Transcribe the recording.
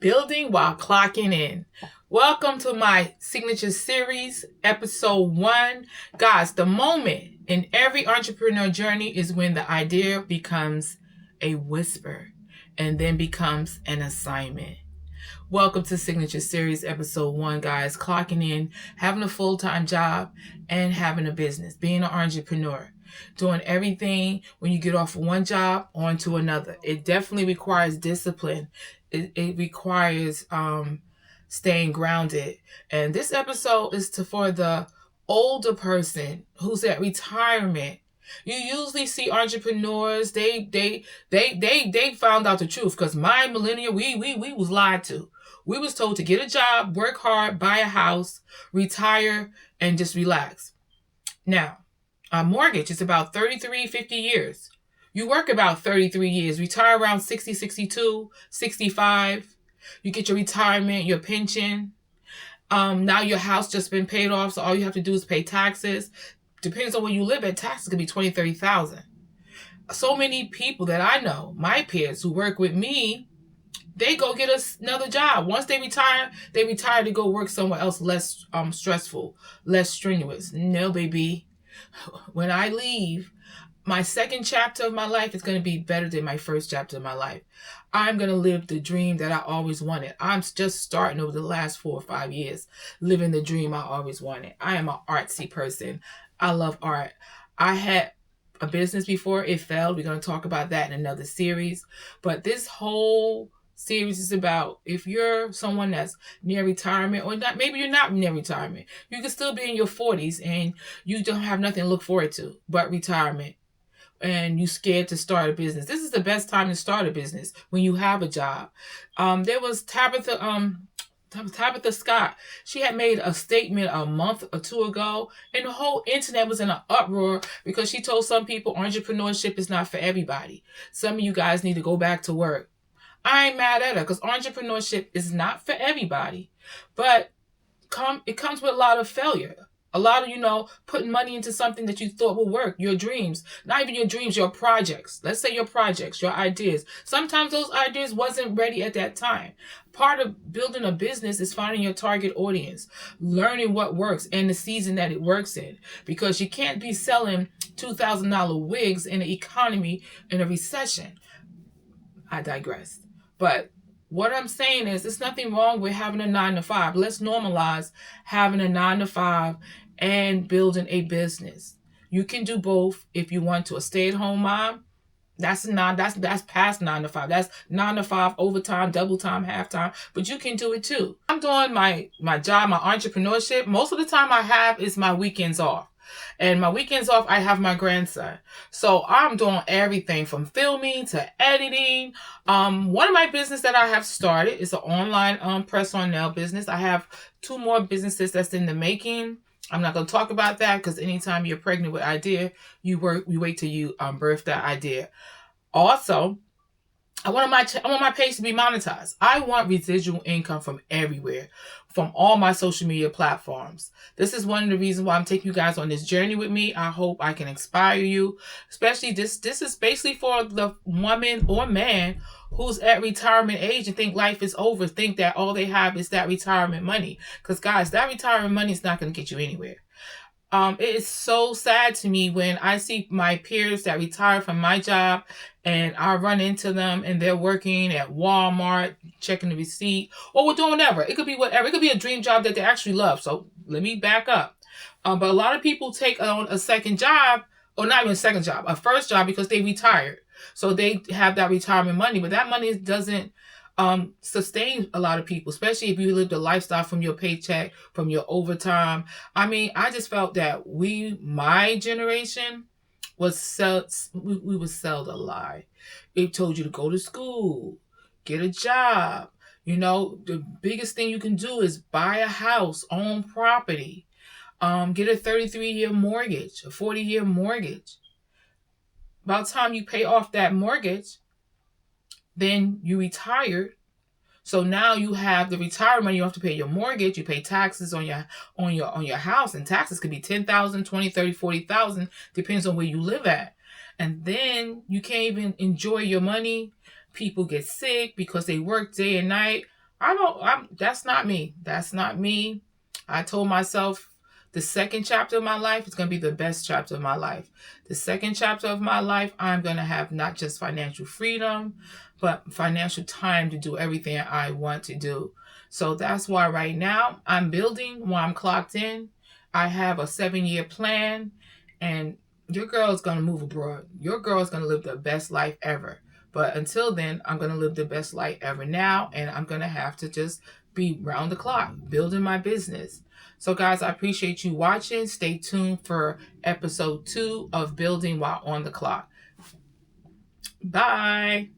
Building while clocking in. Welcome to my signature series, episode 1. Guys, the moment in every entrepreneur journey is when the idea becomes a whisper and then becomes an assignment. Welcome to Signature Series Episode 1, guys. Clocking in, having a full-time job, and having a business. Being an entrepreneur. Doing everything when you get off one job onto another. It definitely requires discipline. It requires staying grounded. And this episode is for the older person who's at retirement. You usually see entrepreneurs, they found out the truth, because my millennial, we was lied to. We was told to get a job, work hard, buy a house, retire, and just relax. Now, a mortgage is about 33, 50 years. You work about 33 years, retire around 60, 62, 65. You get your retirement, your pension. Now your house just been paid off, so all you have to do is pay taxes. Depends on where you live at, taxes could be 20, 30,000. So many people that I know, my peers who work with me, they go get another job. Once they retire to go work somewhere else less stressful, less strenuous. No, baby. When I leave, my second chapter of my life is going to be better than my first chapter of my life. I'm going to live the dream that I always wanted. I'm just starting over the last 4 or 5 years, living the dream I always wanted. I am an artsy person. I love art. I had a business before. It failed. We're going to talk about that in another series. But this whole series is about, if you're someone that's near retirement, or not, maybe you're not near retirement, you can still be in your 40s and you don't have nothing to look forward to but retirement, and you scared to start a business. This is the best time to start a business, when you have a job. There was Tabitha Scott. She had made a statement a month or two ago, and the whole internet was in an uproar because she told some people entrepreneurship is not for everybody. Some of you guys need to go back to work. I ain't mad at her, because entrepreneurship is not for everybody. But it comes with a lot of failure. A lot of, putting money into something that you thought would work. Your dreams. Not even your dreams, your projects. Let's say your projects, your ideas. Sometimes those ideas wasn't ready at that time. Part of building a business is finding your target audience. Learning what works and the season that it works in. Because you can't be selling $2,000 wigs in an economy in a recession. I digress. But what I'm saying is, there's nothing wrong with having a 9-to-5. Let's normalize having a 9-to-5 and building a business. You can do both if you want to. A stay-at-home mom, that's past 9-to-5. That's 9-to-5, overtime, double time, halftime. But you can do it too. I'm doing my job, my entrepreneurship. Most of the time I have is my weekends off. And my weekends off, I have my grandson. So I'm doing everything from filming to editing. One of my business that I have started is an online press-on nail business. I have 2 more businesses that's in the making. I'm not going to talk about that, because anytime you're pregnant with idea, you wait till you birth that idea. Also, I want my page to be monetized. I want residual income from everywhere, from all my social media platforms. This is one of the reasons why I'm taking you guys on this journey with me. I hope I can inspire you. Especially this is basically for the woman or man who's at retirement age and think life is over, think that all they have is that retirement money. Because guys, that retirement money is not going to get you anywhere. It is so sad to me when I see my peers that retire from my job, and I run into them and they're working at Walmart, checking the receipt, or we're doing whatever. It could be whatever. It could be a dream job that they actually love. So let me back up. But a lot of people take on a second job, or not even a second job, a first job, because they retired. So they have that retirement money, but that money doesn't sustain a lot of people, especially if you live the lifestyle from your paycheck, from your overtime. I mean, I just felt that my generation was we were sold a lie. It told you to go to school, get a job. The biggest thing you can do is buy a house, own property, get a 33-year mortgage, a 40-year mortgage. By the time you pay off that mortgage, then you retired. So now you have the retirement money. You have to pay your mortgage. You pay taxes on your house, and taxes could be $10,000, $20,000, $30,000, $40,000, depends on where you live at. And then you can't even enjoy your money. People get sick because they work day and night. That's not me. That's not me. I told myself the second chapter of my life is going to be the best chapter of my life. The second chapter of my life, I'm going to have not just financial freedom, but financial time to do everything I want to do. So that's why right now I'm building while I'm clocked in. I have a 7-year plan, and your girl is going to move abroad. Your girl is going to live the best life ever. But until then, I'm going to live the best life ever now, and I'm going to have to just be round the clock building my business. So guys, I appreciate you watching. Stay tuned for episode 2 of Building While on the Clock. Bye.